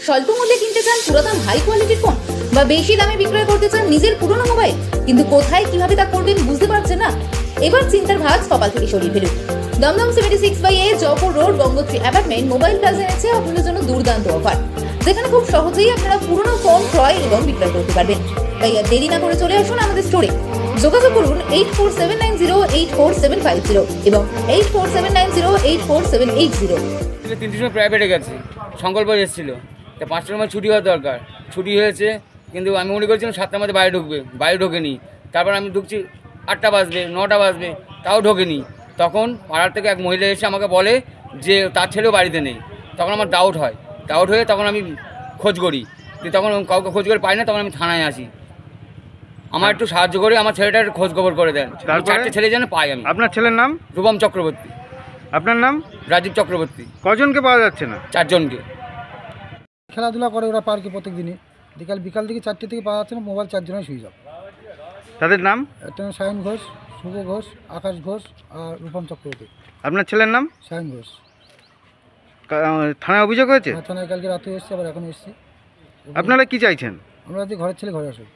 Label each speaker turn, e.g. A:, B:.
A: স্বল্প মূল্যে কিনতে চান পুরাতন হাই কোয়ালিটির ফোন বা বেশি দামে বিক্রয় করতে চান নিজের পুরনো মোবাইল, কিন্তু কোথায় কিভাবে তা করবেন বুঝতে পারছেন না? এবার চিন্তার ভাঁজ কপাল থেকে সরিয়ে ফেলুন। Dum Dum 76/A Jaipur road Gangotri apartment mobile plaza এনেছে আপনাদের জন্য দুর্দান্ত অফার, যেখানে খুব সহজেই আপনারা পুরনো ফোন ক্রয় এবং বিক্রয় করতে পারবেন। তাই আর দেরি না করে চলে আসুন আমাদের স্টোরে। যোগাযোগ করুন 8479084750 এবং 8479084780।
B: 3টির সময় প্রাইভেটে গেছে, সংকল্প এসেছিল, তা 5টার সময় ছুটি হওয়া দরকার, ছুটি হয়েছে, কিন্তু আমি মনে করছিলাম 7টার মধ্যে বাইরে ঢুকবে, বাইরে ঢোকেনি। তারপর আমি ঢুকছি 8টা বাজবে, 9টা বাজবে, তাও ঢোকেনি। তখন পাড়ার থেকে এক মহিলা এসে আমাকে বলে যে তার ছেলেও বাড়িতে নেই। তখন আমার ডাউট হয়ে তখন আমি খোঁজ করি, তখন কাউকে খোঁজ করে পাই না, তখন আমি থানায় আসি। আমার একটু সাহায্য করে আমার ছেলেটার খোঁজ খবর করে দেন, 4টে ছেলে যেন পাই আমি।
C: আপনার ছেলের নাম?
B: রূপম চক্রবর্তী।
C: আপনার নাম?
B: রাজীব চক্রবর্তী।
C: কজনকে পাওয়া যাচ্ছে না?
B: 4 জনকে।
D: খেলাধুলা করে ওরা পার্কে প্রত্যেক দিনই, বিকাল থেকে 4টে থেকে পাওয়া যাচ্ছে না। মোবাইল 4 জনের সুইচ অফ।
C: তাদের নাম?
D: একটা সায়ন ঘোষ, শুভ ঘোষ, আকাশ ঘোষ আর রূপম চক্রবর্তী।
C: আপনার ছেলের নাম?
D: সায়ন ঘোষ।
C: থানায় অভিযোগ হয়েছে?
D: থানায় কালকে রাতে এসেছে, আবার এখন এসেছি।
C: আপনারা কি চাইছেন?
D: আমরা যদি ঘরের ছেলে ঘরে আসুক।